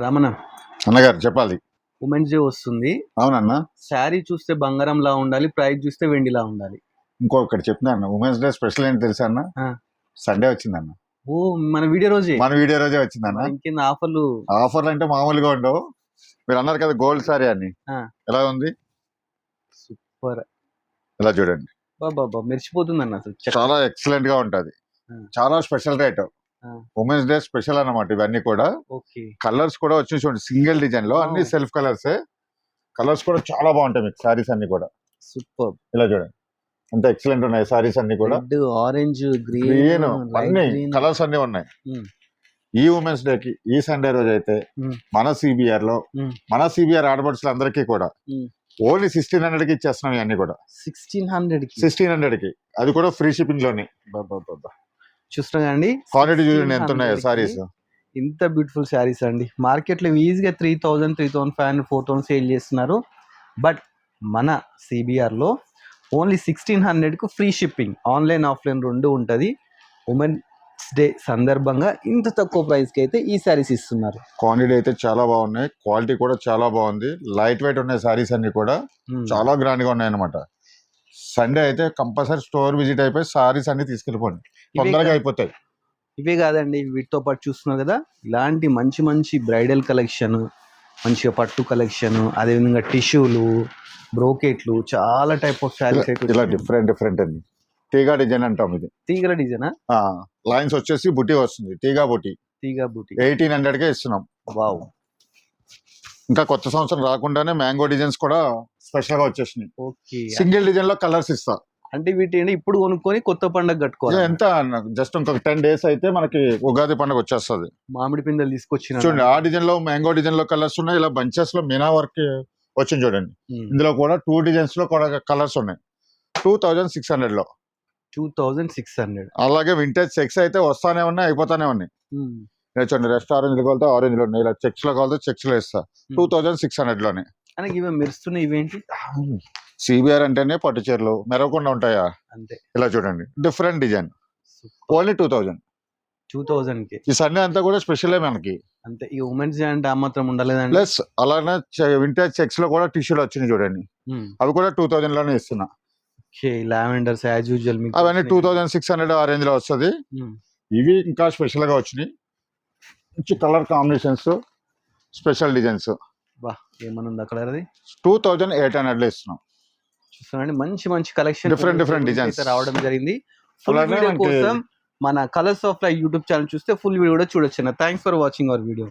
రమణ, అన్నగారు చెప్పాలి. Women's day వస్తుంది. అవునన్న. శారీ చూస్తే బంగారంలా ఉండాలి, ప్రైస్ చూస్తే వెండిలా ఉండాలి. ఇంకొకటి చెప్తున్నా అన్న, ఉమెన్స్ డే స్పెషల్ ఏంటి తెలుసా అన్న? సండే వచ్చిందన్న. ఓ, మన వీడియో రోజే వచ్చిందన్న. ఇంకేంది ఆఫర్లు? ఆఫర్లు అంటే మామూలుగా ఉండవు. మీరు అన్నారు కదా గోల్డ్ సారీ అని, ఎలా ఉంది? సూపర్. ఇలా చూడండి, బాబా మెరిచిపోతుంది అన్న. అసలు చాలా ఎక్సలెంట్ గా ఉంటది. చాలా special rate. Women's day special అన్నమాట. ఇవన్నీ కూడా కలర్స్ కూడా వచ్చి చూడండి, సింగిల్ డిజైన్ లో అన్ని సెల్ఫ్ కలర్స్. కలర్స్ కూడా చాలా బాగుంటాయి మీకు. సారీస్ అన్ని కూడా సూపర్. ఇలా చూడండి, అంత ఎక్సలెంట్ ఉన్నాయి సారీస్ అన్ని కూడా. ఆరెంజ్, గ్రీన్ అన్ని కలర్స్ అన్ని ఉన్నాయి. ఈ ఉమెన్స్ డే కి ఈ సండే రోజు అయితే మన సిబిఆర్ లో, మన సిబిఆర్ ఆడబడుచులు అందరికీ కూడా ఓన్లీ 1600 కి ఇచ్చేస్తున్నాం. ఇవన్నీ కూడా 1600 కి, అది కూడా ఫ్రీ షిప్పింగ్ లోనే. చూస్తున్నా అండి, క్వాలిటీ చూడండి ఎంత ఉన్నాయో సారీస్. ఇంత బ్యూటిఫుల్ శారీస్ అండి. మార్కెట్ లో ఈజీగా 3000, 3500, 4000 సేల్ చేస్తున్నారు. బట్ మన సిబిఆర్ లో ఓన్లీ 1600 కు ఫ్రీ షిప్పింగ్, ఆన్లైన్ ఆఫ్లైన్ రెండు ఉంటుంది. ఉమెన్స్ డే సందర్భంగా ఇంత తక్కువ ప్రైస్ కి అయితే ఈ శారీస్ ఇస్తున్నారు. క్వాంటిటీ అయితే చాలా బాగున్నాయి, క్వాలిటీ కూడా చాలా బాగుంది. లైట్ వెయిట్ ఉన్నాయి సారీస్ అన్ని కూడా, చాలా గ్రాండ్ గా ఉన్నాయి అనమాట. సండే అయితే కంపల్సరీ స్టోర్ విజిట్ అయిపోయి సారీస్ అన్ని తీసుకెళ్ళిపోండి, తొందరగా అయిపోతాయి. ఇవే కాదండి, వీటితో పాటు చూస్తున్నారు కదా, ఇలాంటి మంచి మంచి బ్రైడల్ కలెక్షన్, మంచిగా పట్టు కలెక్షన్, అదేవిధంగా టిష్యూలు, బ్రోకెట్లు, చాలా టైప్ ఆఫ్ శారీస్ అయితే ఇలా డిఫరెంట్ అండి. తీగా డిజైన్ అంటాం. ఇది తీగల డిజైన్. లైన్స్ వచ్చేసి బుటీ వస్తుంది, తీగా బుటీ. 1800 కే ఇస్తున్నాం. వావ్. ఇంకా కొత్త సంవత్సరం రాకుండానే మ్యాంగో డిజైన్స్ కూడా స్పెషల్ గా వచ్చేసినాయి. సింగిల్ డిజైన్ లో కలర్స్ ఇస్తా. అంటే వీటి ఇప్పుడు కొనుక్కొని కొత్త పండుగ కట్టుకోవాలి. ఎంత జస్ట్ ఇంకొక 10 days అయితే మనకి ఉగాది పండుగ వచ్చేస్తుంది. మామిడి పిందెలు తీసుకొచ్చిన చూడండి, ఆ డిజైన్ లో మ్యాంగో డిజైన్ లో కలర్స్ ఉన్నాయి. ఇలా బంచెస్ లో మీనా వర్క్ వచ్చింది చూడండి. ఇందులో కూడా 2 డిజైన్స్ లో కూడా కలర్స్ ఉన్నాయి. 2600 లో 2600. అలాగే వింటేజ్ చెక్స్ అయితే వస్తానే ఉన్నాయి, అయిపోతానే ఉన్నాయి. చూడండి, రెస్ట్ ఆరెంజ్ లో కలితే ఆరెంజ్ లో ఉన్నాయి, ఇలా చెక్స్ లో కలితే చెక్స్ లో ఇస్తా. 2600 లోనే. ఇవి మెరుస్తున్నాయి. ఇవేంటి? సిబిఆర్ అంటేనే పట్టు చీరలు మెరవకుండా ఉంటాయా? అంతే. ఇలా చూడండి, డిఫరెంట్ డిజైన్. ఓన్లీ 2000 కి. ఈ సండే అంతా కూడా స్పెషల్ మనకి. అంతే. ఈ ఉమెన్స్ డే అంటే ఆ మాత్రం ఉండలేదండి. ప్లస్ అలానే వింటేజ్ చెక్స్ లో కూడా టిష్యూలు వచ్చినాయి చూడండి, అవి కూడా 2000 లోనే ఇస్తున్నా. లావెండర్స్ యాజ్ యూజువల్ అవన్నీ 2600 ఆ రేంజ్ లో వస్తుంది. ఇవి ఇంకా స్పెషల్ గా వచ్చినాయి, మంచి కలర్ కాంబినేషన్స్, స్పెషల్ డిజైన్స్. ఏమన్నా కలర్? అది 2800 లో ఇస్తున్నాం. చూస్తున్నాండి, మంచి మంచి కలెక్షన్, డిఫరెంట్ డిజైన్స్ రావడం జరిగింది. ఫుల్ వీడియో కోసం మన colours of life YouTube channel చూస్తే ఫుల్ వీడియో కూడా చూడొచ్చు. Thanks for watching our video.